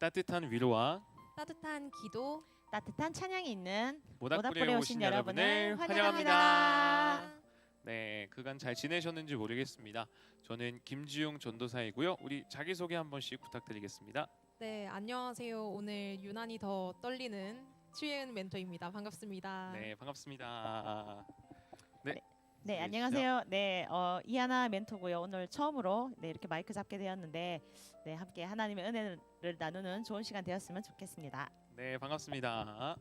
따뜻한 위로와 따뜻한 기도 따뜻한 찬양이 있는 모닥불에 오신 여러분을 환영합니다. 네, 그간 잘 지내셨는지 모르겠습니다. 저는 김지용 전도사이고요. 우리 자기소개 한 번씩 부탁드리겠습니다. 네, 안녕하세요. 오늘 유난히 더 떨리는 최은 멘토입니다. 반갑습니다. 네, 반갑습니다. 네, 네, 소개해 안녕하세요. 네, 이하나 멘토고요. 오늘 처음으로 이렇게 마이크 잡게 되었는데 함께 하나님의 은혜를 나누는 좋은 시간 되었으면 좋겠습니다. 네, 반갑습니다.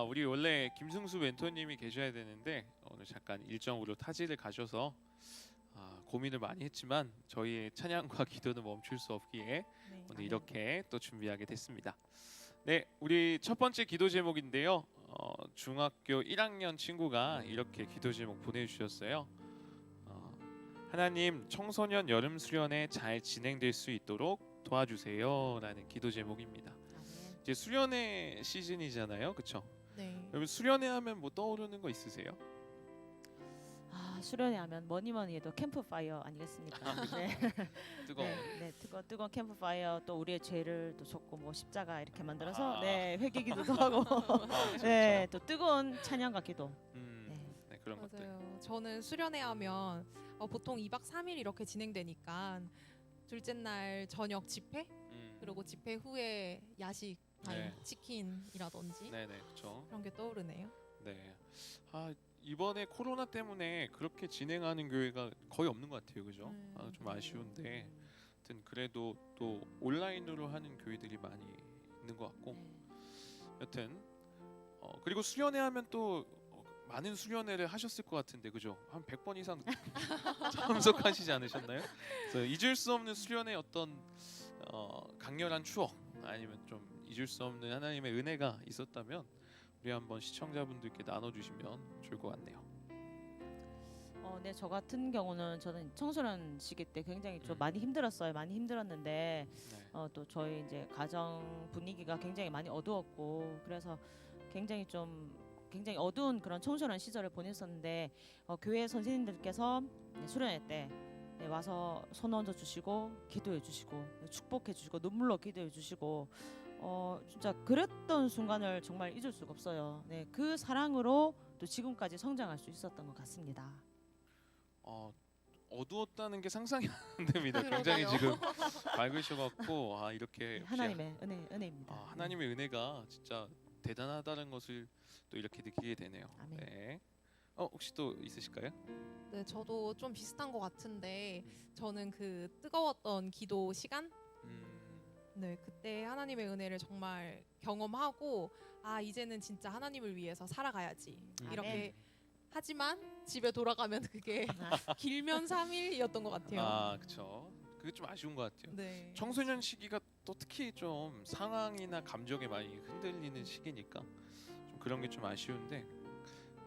우리 원래 김승수 멘토님이 계셔야 되는데 오늘 잠깐 일정으로 타지를 가셔서 고민을 많이 했지만 저희의 찬양과 기도는 멈출 수 없기에 네, 오늘 이렇게 또 준비하게 됐습니다. 네, 우리 첫 번째 기도 제목인데요. 중학교 1학년 친구가 이렇게 기도 제목 보내주셨어요. 하나님, 청소년 여름 수련회 잘 진행될 수 있도록 도와주세요라는 기도 제목입니다. 아멘. 이제 수련회 시즌이잖아요, 그렇죠? 네. 여러분 수련회 하면 뭐 떠오르는 거 있으세요? 수련회 하면 뭐니 해도 캠프파이어 아니겠습니까? 네. 뜨거운. 뜨거운 캠프파이어, 또 우리의 죄를 또 줬고 뭐 십자가 이렇게 만들어서 아. 회개기도도 하고 네, 또 뜨거운 찬양과 기도. 네, 그런 것들. 맞아요. 저는 수련회 하면 보통 2박 3일 이렇게 진행되니까 둘째 날 저녁 집회 그리고 집회 후에 야식 네. 치킨이라든지 네네, 그렇죠. 그런 게 떠오르네요. 네. 이번에 코로나 때문에 그렇게 진행하는 교회가 거의 없는 것 같아요, 그죠? 좀 아쉬운데, 하여튼 그래도 또 온라인으로 하는 교회들이 많이 있는 것 같고, 여튼 그리고 수련회 하면 또 많은 수련회를 하셨을 것 같은데, 그죠? 한 100번 이상 참석하시지 않으셨나요? 그래서 잊을 수 없는 수련회 어떤 강렬한 추억 아니면 좀 잊을 수 없는 하나님의 은혜가 있었다면 우리 한번 시청자분들께 나눠주시면 좋을 것 같네요. 네, 저 같은 경우는 저는 청소년 시기 때 굉장히 좀 많이 힘들었어요. 많이 힘들었는데 네. 또 저희 이제 가정 분위기가 굉장히 많이 어두웠고 그래서 굉장히 어두운 그런 청소년 시절을 보냈었는데 교회 선생님들께서 수련회 때 와서 손 얹어 주시고 기도해 주시고 축복해 주시고 눈물로 기도해 주시고 진짜 그랬던 순간을 정말 잊을 수가 없어요. 네, 그 사랑으로 또 지금까지 성장할 수 있었던 것 같습니다. 어두웠다는 게 상상이 안 됩니다. 굉장히 지금 밝으셔갖고 이렇게 역시 하나님의 은혜입니다. 하나님의 은혜가 진짜 대단하다는 것을 또 이렇게 느끼게 되네요. 아멘. 네. 혹시 또 있으실까요? 네, 저도 좀 비슷한 것 같은데 저는 그 뜨거웠던 기도 시간 네, 그때 하나님의 은혜를 정말 경험하고 이제는 진짜 하나님을 위해서 살아가야지 이렇게 하지만 집에 돌아가면 그게 길면 3일이었던 것 같아요. 그렇죠. 그게 좀 아쉬운 것 같아요. 네. 청소년 시기가 또 특히 좀 상황이나 감정에 많이 흔들리는 시기니까 좀 그런 게 좀 아쉬운데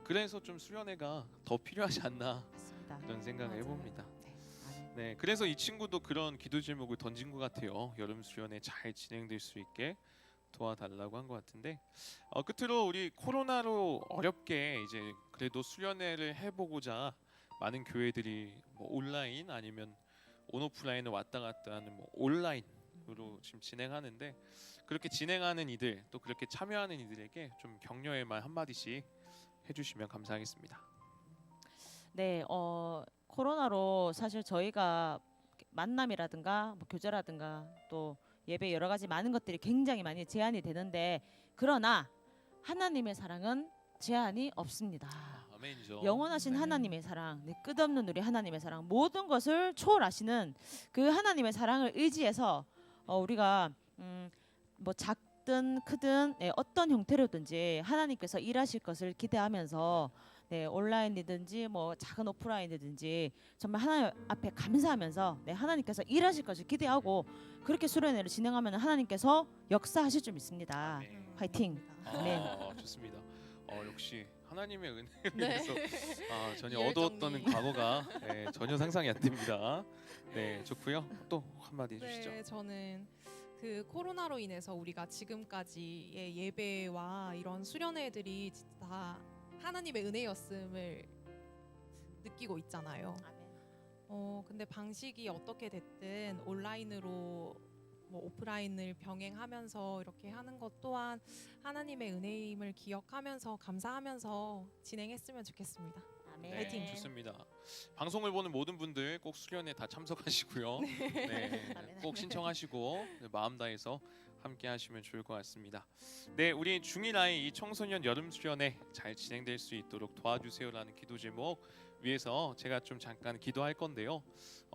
그래서 좀 수련회가 더 필요하지 않나 맞습니다. 그런 생각을 맞아요. 해봅니다. 아멘. 네, 그래서 이 친구도 그런 기도 제목을 던진 것 같아요. 여름 수련회 잘 진행될 수 있게 도와달라고 한 것 같은데 끝으로 우리 코로나로 어렵게 이제 그래도 수련회를 해보고자 많은 교회들이 뭐 온라인 아니면 온오프라인을 왔다 갔다 하는 뭐 온라인으로 지금 진행하는데 그렇게 진행하는 이들 또 그렇게 참여하는 이들에게 좀 격려의 말 한마디씩 해주시면 감사하겠습니다. 네, 코로나로 사실 저희가 만남이라든가 뭐 교제라든가 또 예배 여러 가지 많은 것들이 굉장히 많이 제한이 되는데 그러나 하나님의 사랑은 제한이 없습니다. 아멘이죠. 영원하신 네. 하나님의 사랑, 끝없는 우리 하나님의 사랑, 모든 것을 초월하시는 그 하나님의 사랑을 의지해서 우리가 뭐 작든 크든 어떤 형태로든지 하나님께서 일하실 것을 기대하면서 온라인이든지 뭐 작은 오프라인이든지 정말 하나님 앞에 감사하면서 하나님께서 일하실 것을 기대하고 그렇게 수련회를 진행하면 하나님께서 역사하실 줄 믿습니다. 아멘. 화이팅. 아멘. 좋습니다. 역시 하나님의 은혜에 네. 대해서 전혀 이열 어두웠던 정리. 과거가 전혀 상상이 안 됩니다. 네, 좋고요. 또 한마디 해주시죠. 네, 저는 그 코로나로 인해서 우리가 지금까지의 예배와 이런 수련회들이 진짜 다 하나님의 은혜였음을 느끼고 있잖아요. 근데 방식이 어떻게 됐든 온라인으로 뭐 오프라인을 병행하면서 이렇게 하는 것 또한 하나님의 은혜임을 기억하면서 감사하면서 진행했으면 좋겠습니다. 아멘. 파이팅. 좋습니다. 방송을 보는 모든 분들 꼭 수련회 다 참석하시고요. 네, 꼭 신청하시고 마음 다해서 함께 하시면 좋을 것 같습니다. 네, 우리 중1 아이 이 청소년 여름 수련회 잘 진행될 수 있도록 도와주세요라는 기도 제목 위해서 제가 좀 잠깐 기도할 건데요.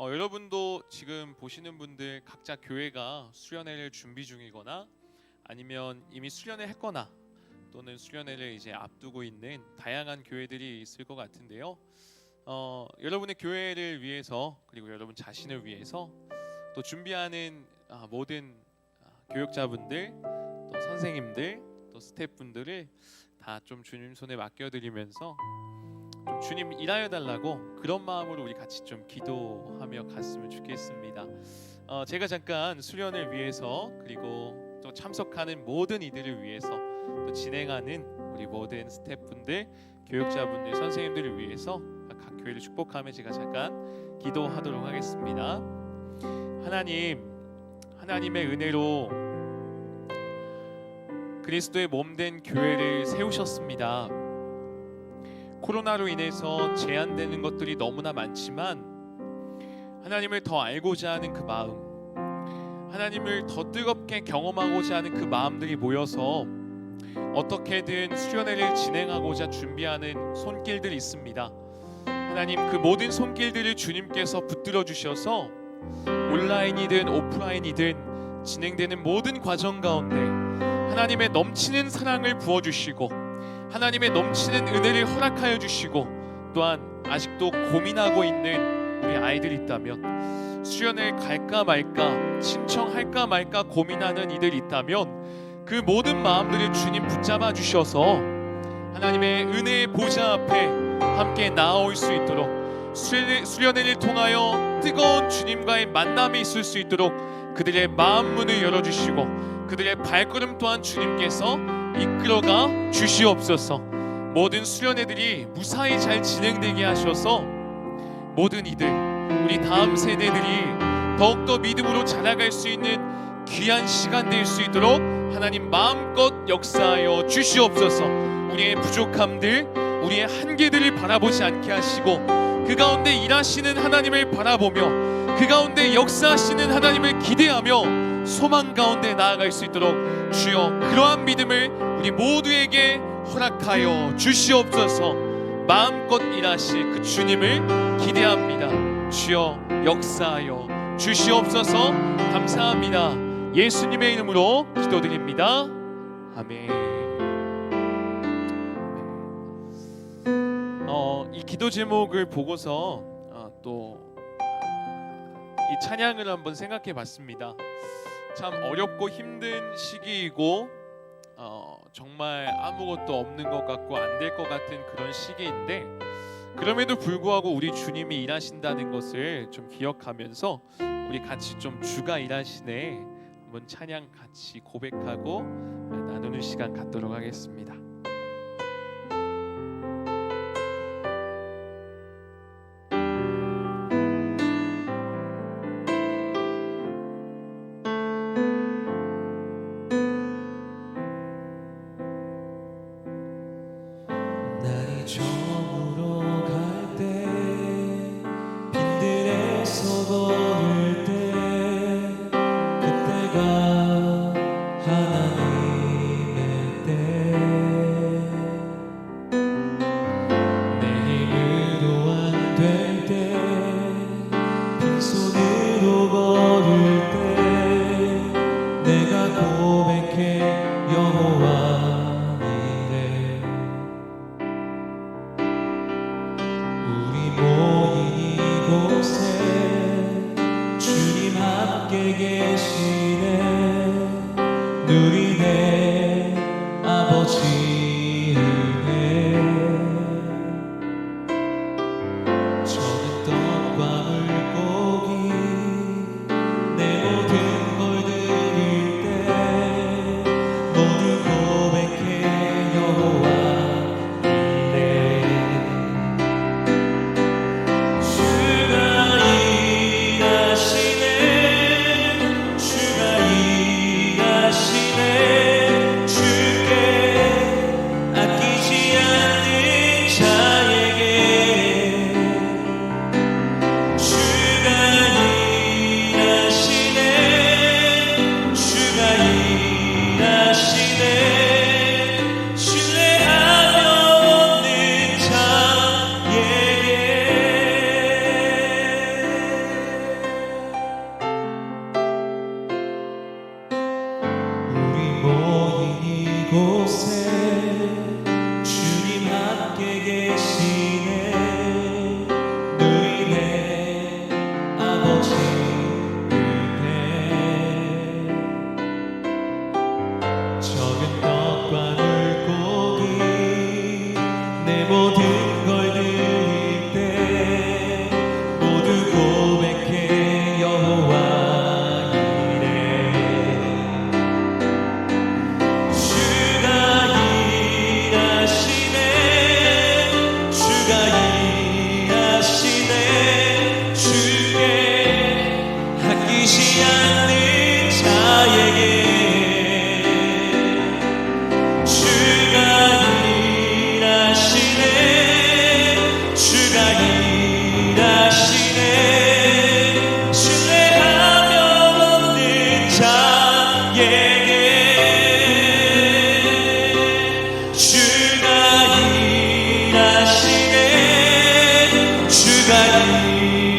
여러분도 지금 보시는 분들 각자 교회가 수련회를 준비 중이거나 아니면 이미 수련회 했거나 또는 수련회를 이제 앞두고 있는 다양한 교회들이 있을 것 같은데요. 여러분의 교회를 위해서 그리고 여러분 자신을 위해서 또 준비하는 모든 교육자분들, 또 선생님들, 또 스태프분들을 다 좀 주님 손에 맡겨드리면서 좀 주님 일하여 달라고 그런 마음으로 우리 같이 좀 기도하며 갔으면 좋겠습니다. 제가 잠깐 수련을 위해서 그리고 또 참석하는 모든 이들을 위해서 또 진행하는 우리 모든 스태프분들, 교육자분들, 선생님들을 위해서 각 교회를 축복하며 제가 잠깐 기도하도록 하겠습니다. 하나님의 은혜로 그리스도의 몸된 교회를 세우셨습니다. 코로나로 인해서 제한되는 것들이 너무나 많지만 하나님을 더 알고자 하는 그 마음, 하나님을 더 뜨겁게 경험하고자 하는 그 마음들이 모여서 어떻게든 수련회를 진행하고자 준비하는 손길들이 있습니다. 하나님, 그 모든 손길들을 주님께서 붙들어 주셔서 온라인이든 오프라인이든 진행되는 모든 과정 가운데 하나님의 넘치는 사랑을 부어주시고 하나님의 넘치는 은혜를 허락하여 주시고 또한 아직도 고민하고 있는 우리 아이들이 있다면 수련을 갈까 말까 신청할까 말까 고민하는 이들이 있다면 그 모든 마음들을 주님 붙잡아 주셔서 하나님의 은혜의 보좌 앞에 함께 나아올 수 있도록 수련회를 통하여 뜨거운 주님과의 만남이 있을 수 있도록 그들의 마음 문을 열어주시고 그들의 발걸음 또한 주님께서 이끌어가 주시옵소서. 모든 수련회들이 무사히 잘 진행되게 하셔서 모든 이들, 우리 다음 세대들이 더욱더 믿음으로 자라갈 수 있는 귀한 시간 될 수 있도록 하나님 마음껏 역사하여 주시옵소서. 우리의 부족함들, 우리의 한계들을 바라보지 않게 하시고 그 가운데 일하시는 하나님을 바라보며 그 가운데 역사하시는 하나님을 기대하며 소망 가운데 나아갈 수 있도록 주여 그러한 믿음을 우리 모두에게 허락하여 주시옵소서. 마음껏 일하실 그 주님을 기대합니다. 주여 역사하여 주시옵소서. 감사합니다. 예수님의 이름으로 기도드립니다. 아멘. 이 기도 제목을 보고서 또 이 찬양을 한번 생각해 봤습니다. 참 어렵고 힘든 시기이고 정말 아무것도 없는 것 같고 안 될 것 같은 그런 시기인데 그럼에도 불구하고 우리 주님이 일하신다는 것을 좀 기억하면서 우리 같이 좀 주가 일하시네 한번 찬양 같이 고백하고 나누는 시간 갖도록 하겠습니다. 주가 자에게 주가 일하시네 주가 일하시네 신뢰하며 얻는 자에게 주가 일하시네 주가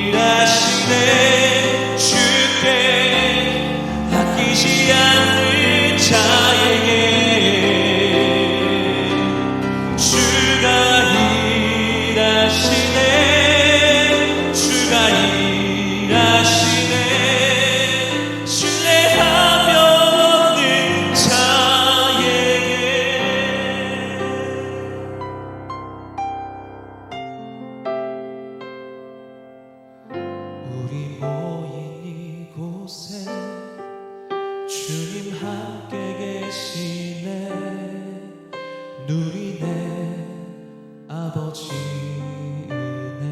일하시네 주께 아끼지 않는 자에게 주가 일하시네 주가 일하시네 신뢰하며 얻는 자에게 우리 모인 이곳에 주님 함께 계시네 누리네 아버지 은혜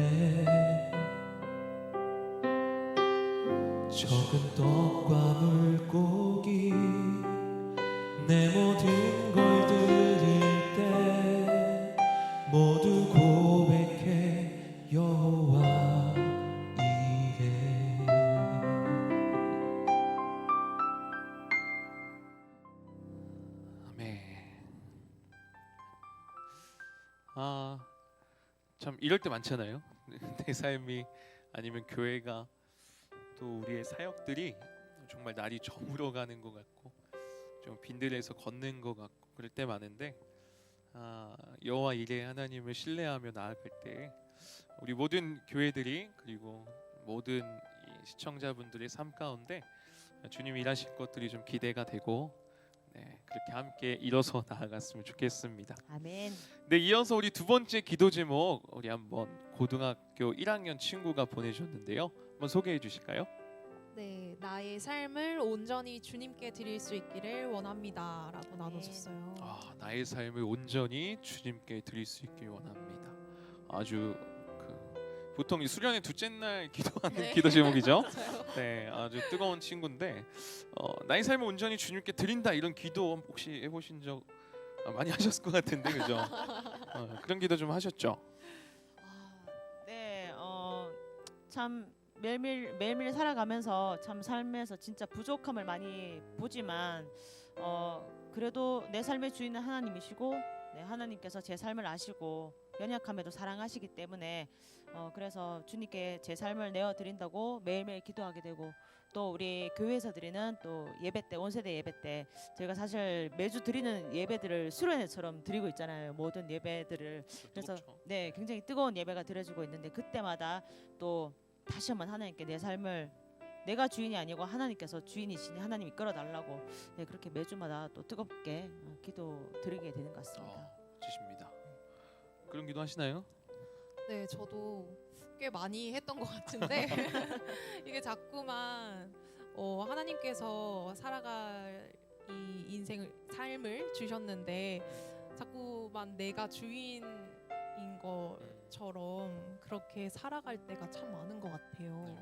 적은 떡과 물고기 내 모든 걸 드릴 때 모두 고백해 여호와 이래 아멘. 참 이럴 때 많잖아요. 내 삶이 아니면 교회가 또 우리의 사역들이 정말 날이 저물어가는 것 같고 좀 빈들에서 걷는 것 같고 그럴 때 많은데 여호와 이레 하나님을 신뢰하며 나아갈 때 우리 모든 교회들이 그리고 모든 이 시청자분들의 삶 가운데 주님이 일하실 것들이 좀 기대가 되고 그렇게 함께 일어서 나아갔으면 좋겠습니다. 아멘. 네, 이어서 우리 두 번째 기도 제목 우리 한번 고등학교 1학년 친구가 보내주셨는데요. 한번 소개해 주실까요? 네, 나의 삶을 온전히 주님께 드릴 수 있기를 원합니다라고 나눠줬어요. 나의 삶을 온전히 주님께 드릴 수 있길 원합니다. 아주 보통 이 수련의 둘째 날 기도하는 네. 기도 제목이죠. 맞아요. 네, 아주 뜨거운 친구인데 나의 삶을 온전히 주님께 드린다 이런 기도 혹시 해보신 적 많이 하셨을 것 같은데 그죠? 그런 기도 좀 하셨죠? 네, 참 매일매일 살아가면서 참 삶에서 진짜 부족함을 많이 보지만 그래도 내 삶의 주인은 하나님이시고 하나님께서 제 삶을 아시고 연약함에도 사랑하시기 때문에 그래서 주님께 제 삶을 내어 드린다고 매일매일 기도하게 되고 또 우리 교회에서 드리는 또 예배 때 온세대 예배 때 저희가 사실 매주 드리는 예배들을 수련회처럼 드리고 있잖아요. 모든 예배들을 그래서 뜨겁죠? 네 굉장히 뜨거운 예배가 드려지고 있는데 그때마다 또 다시 한번 하나님께 내 삶을 내가 주인이 아니고 하나님께서 주인이시니 하나님 이끌어 달라고 그렇게 매주마다 또 뜨겁게 기도 드리게 되는 것 같습니다. 지십니다. 그런 기도 하시나요? 네, 저도 꽤 많이 했던 것 같은데 이게 자꾸만 하나님께서 살아갈 이 인생을 삶을 주셨는데 자꾸만 내가 주인인 것처럼 그렇게 살아갈 때가 참 많은 것 같아요.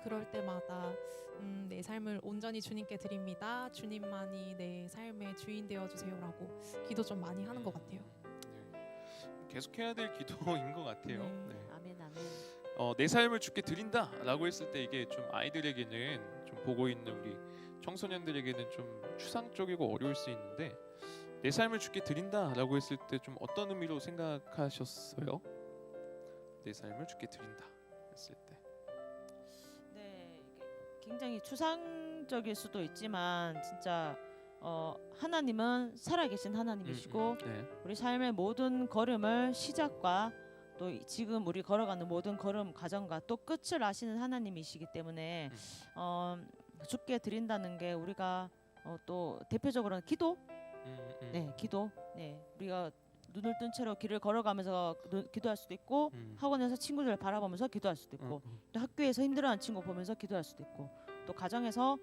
그럴 때마다 내 삶을 온전히 주님께 드립니다. 주님만이 내 삶의 주인 되어 주세요라고 기도 좀 많이 하는 것 같아요. 계속해야 될 기도인 것 같아요. 네. 아멘 아멘. 내 삶을 주께 드린다라고 했을 때 이게 좀 아이들에게는 좀 보고 있는 우리 청소년들에게는 좀 추상적이고 어려울 수 있는데 내 삶을 주께 드린다라고 했을 때 좀 어떤 의미로 생각하셨어요? 내 삶을 주께 드린다 했을 때. 네, 이게 굉장히 추상적일 수도 있지만 진짜 하나님은 살아계신 하나님이시고 우리 삶의 모든 걸음을 시작과 또 지금 우리 걸어가는 모든 걸음 과정과 또 끝을 아시는 하나님이시기 때문에 주께 드린다는 게 우리가 또 대표적으로는 기도, 기도, 우리가 눈을 뜬 채로 길을 걸어가면서 기도할 수도 있고 학원에서 친구들을 바라보면서 기도할 수도 있고 또 학교에서 힘들어하는 친구 보면서 기도할 수도 있고 또 가정에서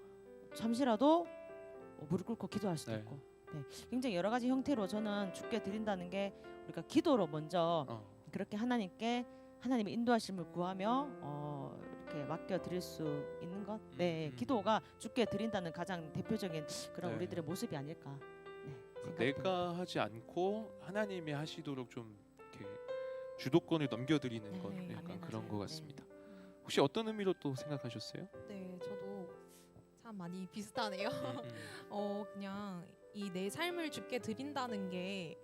잠시라도 무릎 꿇고 기도할 수도 있고 굉장히 여러 가지 형태로 저는 주께 드린다는 게 우리가 기도로 먼저 그렇게 하나님께 하나님의 인도하심을 구하며 이렇게 맡겨 드릴 수 있는 것 것. 네, 기도가 주께 드린다는 가장 대표적인 그런 네. 우리들의 모습이 아닐까. 네, 생각됩니다. 내가 하지 않고 하나님이 하시도록 좀 이렇게 주도권을 넘겨드리는 네, 것, 네, 약간 아멘, 그런 맞아요. 것 같습니다. 혹시 어떤 의미로 또 생각하셨어요? 네, 저도 참 많이 비슷하네요. 그냥 이 내 삶을 주께 드린다는 게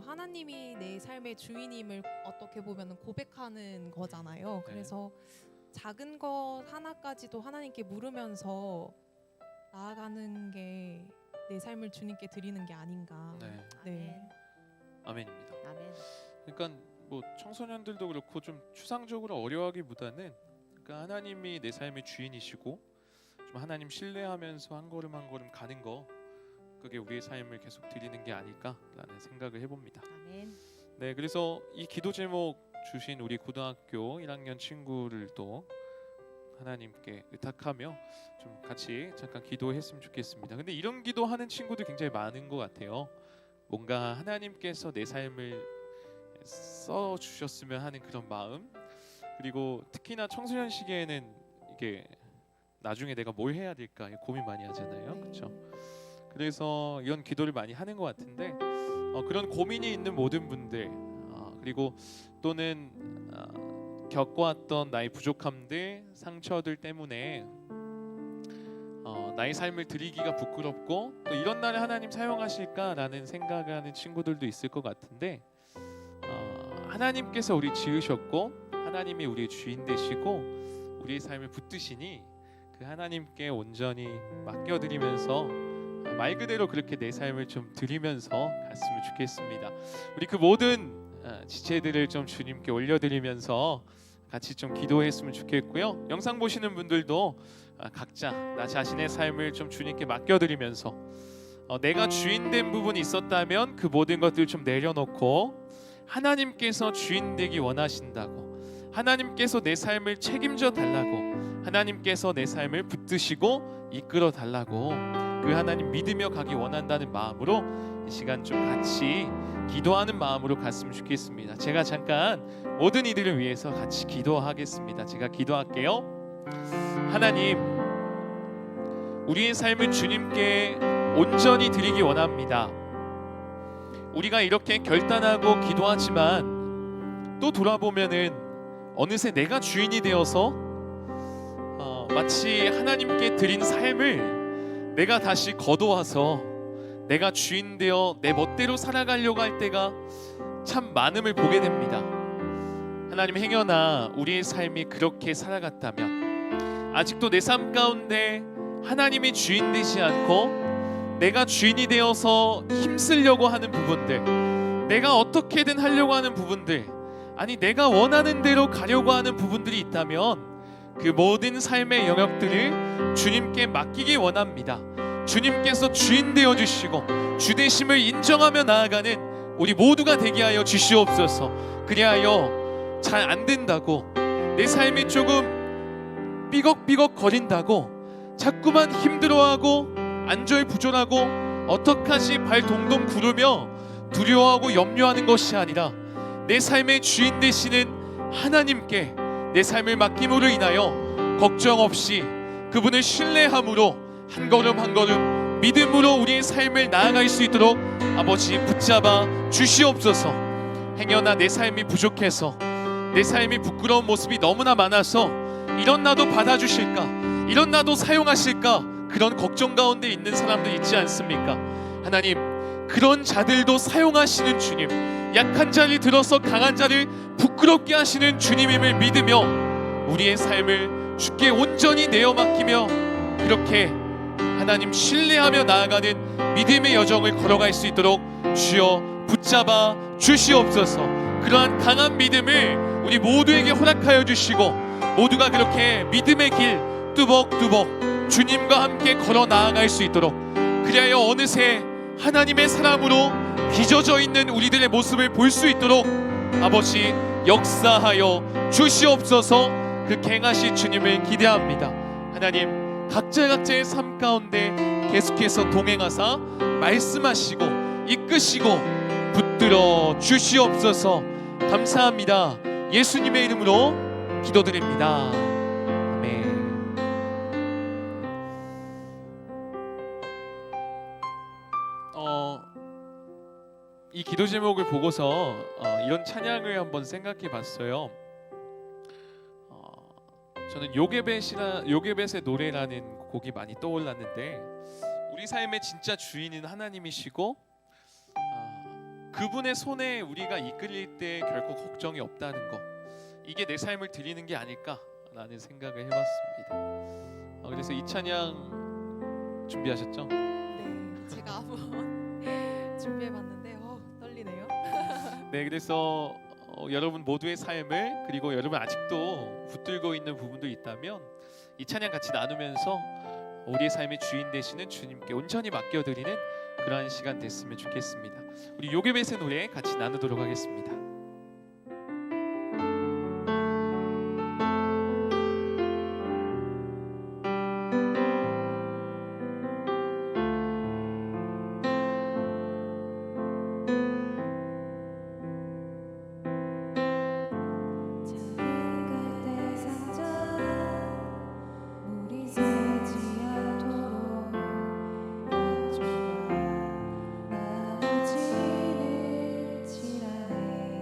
하나님이 내 삶의 주인임을 어떻게 보면 고백하는 거잖아요. 네. 그래서 작은 것 하나까지도 하나님께 물으면서 나아가는 게 내 삶을 주님께 드리는 게 아닌가. 네, 네. 아멘입니다. 아멘. 그러니까 뭐 청소년들도 그렇고 좀 추상적으로 어려워하기보다는 그러니까 하나님이 내 삶의 주인이시고 좀 하나님 신뢰하면서 한 걸음 한 걸음 가는 거, 그게 우리의 삶을 계속 드리는 게 아닐까라는 생각을 해봅니다. 아멘. 네, 그래서 이 기도 제목 주신 우리 고등학교 1학년 친구를 또 하나님께 의탁하며 좀 같이 잠깐 기도했으면 좋겠습니다. 근데 이런 기도하는 친구들 굉장히 많은 것 같아요. 뭔가 하나님께서 내 삶을 써 주셨으면 하는 그런 마음, 그리고 특히나 청소년 시기에는 이게 나중에 내가 뭘 해야 될까 고민 많이 하잖아요. 네. 그렇죠? 그래서 이런 기도를 많이 하는 것 같은데 그런 고민이 있는 모든 분들, 그리고 또는 겪어왔던 나의 부족함들, 상처들 때문에 나의 삶을 드리기가 부끄럽고 또 이런 날에 하나님 사용하실까라는 생각을 하는 친구들도 있을 것 같은데, 하나님께서 우리 지으셨고 하나님이 우리의 주인 되시고 우리의 삶을 붙드시니 그 하나님께 온전히 맡겨드리면서 말 그대로 그렇게 내 삶을 좀 드리면서 갔으면 좋겠습니다. 우리 그 모든 지체들을 좀 주님께 올려드리면서 같이 좀 기도했으면 좋겠고요. 영상 보시는 분들도 각자 나 자신의 삶을 좀 주님께 맡겨드리면서 내가 주인된 부분이 있었다면 그 모든 것들을 좀 내려놓고 하나님께서 주인되기 원하신다고, 하나님께서 내 삶을 책임져 달라고, 하나님께서 내 삶을 붙드시고 이끌어 달라고 그 하나님 믿으며 가기 원한다는 마음으로 이 시간 좀 같이 기도하는 마음으로 갔으면 좋겠습니다. 제가 잠깐 모든 이들을 위해서 같이 기도하겠습니다. 제가 기도할게요. 하나님, 우리의 삶을 주님께 온전히 드리기 원합니다. 우리가 이렇게 결단하고 기도하지만 또 돌아보면은 어느새 내가 주인이 되어서 마치 하나님께 드린 삶을 내가 다시 거둬와서 내가 주인 되어 내 멋대로 살아가려고 할 때가 참 많음을 보게 됩니다. 하나님, 행여나 우리의 삶이 그렇게 살아갔다면 아직도 내 삶 가운데 하나님이 주인 되지 않고 내가 주인이 되어서 힘쓰려고 하는 부분들, 내가 어떻게든 하려고 하는 부분들, 아니 내가 원하는 대로 가려고 하는 부분들이 있다면 그 모든 삶의 영역들을 주님께 맡기기 원합니다. 주님께서 주인 되어 주시고 주되심을 인정하며 나아가는 우리 모두가 되게 하여 주시옵소서. 그리하여 잘 안 된다고, 내 삶이 조금 삐걱삐걱 거린다고 자꾸만 힘들어하고 안절부절하고 어떡하지 발 동동 구르며 두려워하고 염려하는 것이 아니라 내 삶의 주인 되시는 하나님께 내 삶을 맡김으로 인하여 걱정 없이 그분을 신뢰함으로 한 걸음 한 걸음 믿음으로 우리의 삶을 나아갈 수 있도록 아버지 붙잡아 주시옵소서. 행여나 내 삶이 부족해서 내 삶이 부끄러운 모습이 너무나 많아서 이런 나도 받아주실까, 이런 나도 사용하실까, 그런 걱정 가운데 있는 사람들 있지 않습니까? 하나님, 그런 자들도 사용하시는 주님, 약한 자를 들어서 강한 자를 부끄럽게 하시는 주님임을 믿으며 우리의 삶을 주께 온전히 내어 맡기며 그렇게 하나님 신뢰하며 나아가는 믿음의 여정을 걸어갈 수 있도록 주여 붙잡아 주시옵소서. 그러한 강한 믿음을 우리 모두에게 허락하여 주시고 모두가 그렇게 믿음의 길 뚜벅뚜벅 주님과 함께 걸어 나아갈 수 있도록, 그리하여 어느새 하나님의 사람으로 빚어져 있는 우리들의 모습을 볼 수 있도록 아버지 역사하여 주시옵소서. 그 갱하신 주님을 기대합니다. 하나님, 각자의 삶 가운데 계속해서 동행하사 말씀하시고 이끄시고 붙들어 주시옵소서. 감사합니다. 예수님의 이름으로 기도드립니다. 아멘. 이 기도 제목을 보고서 이런 찬양을 한번 생각해 봤어요. 저는 요게벳의 노래라는 곡이 많이 떠올랐는데, 우리 삶의 진짜 주인은 하나님이시고 그분의 손에 우리가 이끌릴 때 결코 걱정이 없다는 거, 이게 내 삶을 드리는 게 아닐까라는 생각을 해봤습니다. 그래서 이 찬양 준비하셨죠? 네, 제가 한번 준비해봤는데 떨리네요. 네, 그래서 여러분 모두의 삶을, 그리고 여러분 아직도 붙들고 있는 부분도 있다면 이 찬양 같이 나누면서 우리의 삶의 주인 되시는 주님께 온전히 맡겨드리는 그러한 시간 됐으면 좋겠습니다. 우리 요게벳의 노래 같이 나누도록 하겠습니다. 나머지를 지나네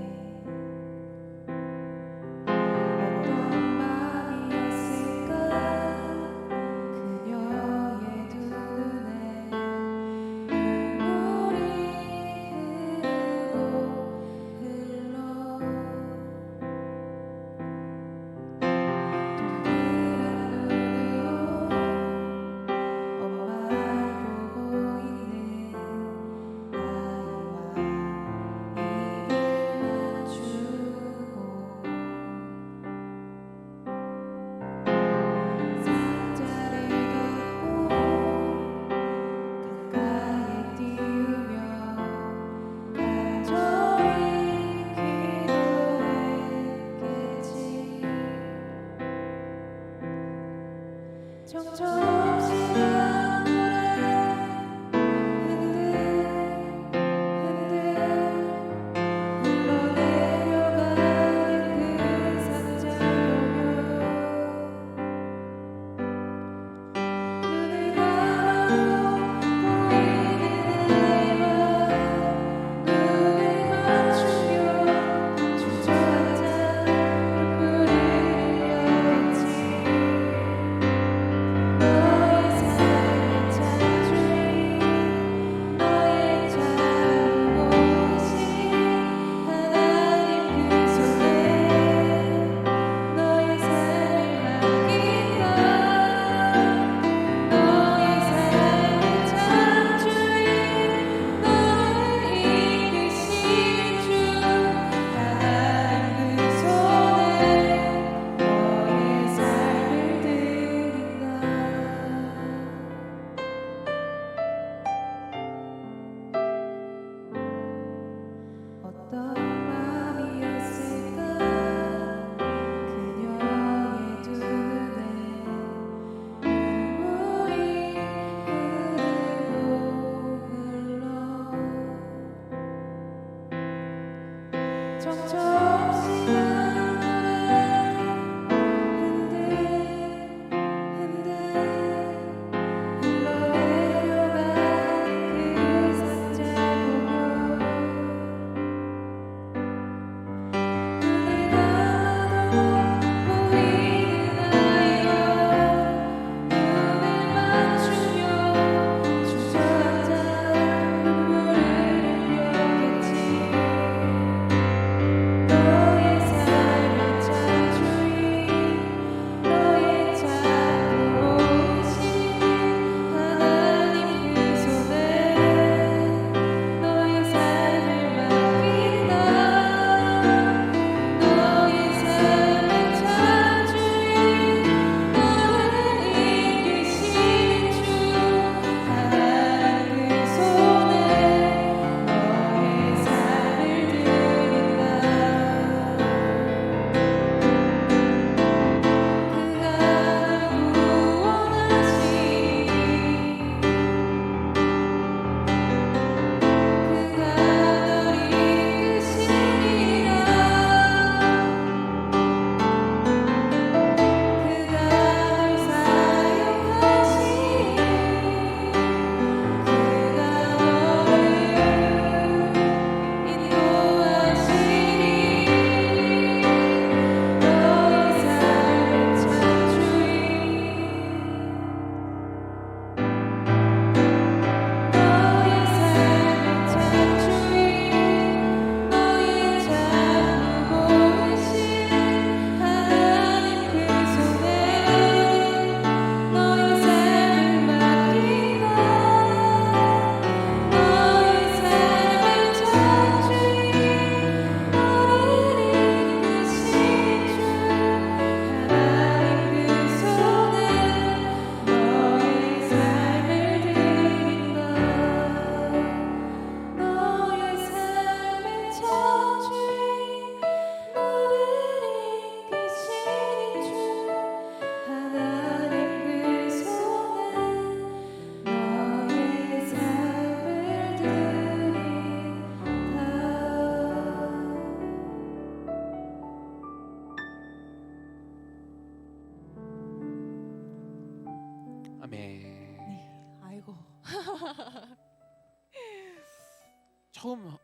처음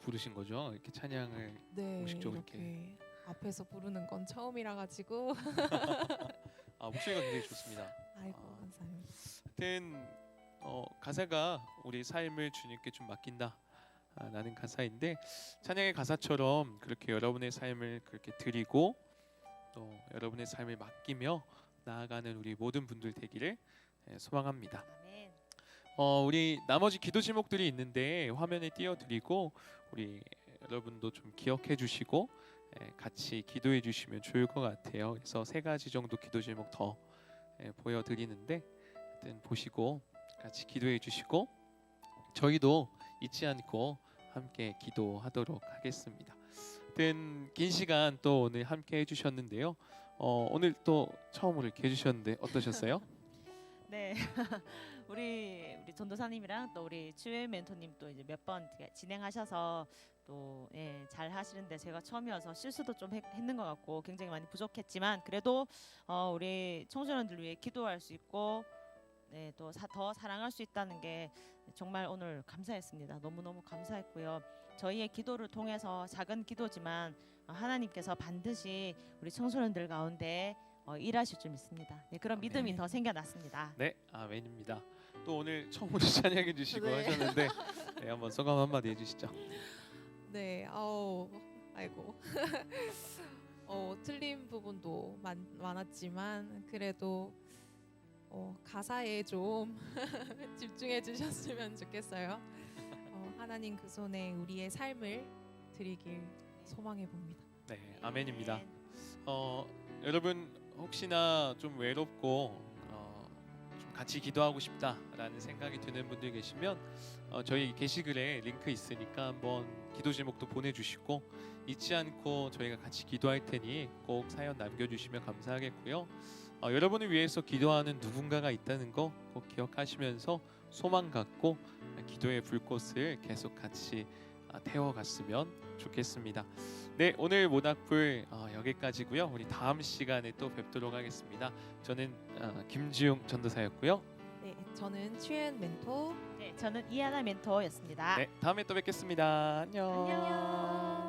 부르신 거죠? 이렇게 찬양을 네, 공식적으로 이렇게 앞에서 부르는 건 처음이라 가지고 목소리가 굉장히 좋습니다. 아이고 아. 감사합니다. 하여튼 가사가 우리 삶을 주님께 좀 맡긴다 라는 가사인데 찬양의 가사처럼 그렇게 여러분의 삶을 그렇게 드리고 또 여러분의 삶을 맡기며 나아가는 우리 모든 분들 되기를 소망합니다. 아멘. 우리 나머지 기도 제목들이 있는데 화면에 띄워드리고 우리 여러분도 좀 기억해 주시고 같이 기도해 주시면 좋을 것 같아요. 그래서 3가지 정도 기도 제목 더 보여드리는데 하여튼 보시고 같이 기도해 주시고 저희도 잊지 않고 함께 기도하도록 하겠습니다. 하여튼 긴 시간 또 오늘 함께 해주셨는데요. 오늘 또 처음으로 이렇게 해주셨는데 어떠셨어요? 네, 우리 전도사님이랑 또 우리 주일 멘토님 또 이제 몇 번 진행하셔서 또 잘 하시는데 제가 처음이어서 실수도 좀 했는 것 같고 굉장히 많이 부족했지만 그래도 우리 청소년들 위해 기도할 수 있고 또 더 사랑할 수 있다는 게 정말 오늘 감사했습니다. 너무너무 감사했고요. 저희의 기도를 통해서 작은 기도지만 하나님께서 반드시 우리 청소년들 가운데 일하실 줄 믿습니다. 네, 그런 믿음이 더 생겨났습니다. 네, 아멘입니다. 또 오늘 처음으로 찬양해 주시고 네. 하셨는데 한번 소감 한마디 해주시죠. 네, 아이고 틀린 부분도 많았지만 그래도 가사에 좀 집중해 주셨으면 좋겠어요. 하나님 그 손에 우리의 삶을 드리길 소망해 봅니다. 네, 아멘입니다. 여러분 혹시나 좀 외롭고 좀 같이 기도하고 싶다라는 생각이 드는 분들 계시면 저희 게시글에 링크 있으니까 한번 기도 제목도 보내주시고 잊지 않고 저희가 같이 기도할 테니 꼭 사연 남겨주시면 감사하겠고요. 여러분을 위해서 기도하는 누군가가 있다는 거 꼭 기억하시면서 소망 갖고 기도의 불꽃을 계속 같이 태워갔으면 좋겠습니다. 네, 오늘 모닥불 여기까지고요. 우리 다음 시간에 또 뵙도록 하겠습니다. 저는 김지웅 전도사였고요. 네, 저는 취엔 멘토. 네, 저는 이하나 멘토였습니다. 네, 다음에 또 뵙겠습니다. 안녕. 안녕.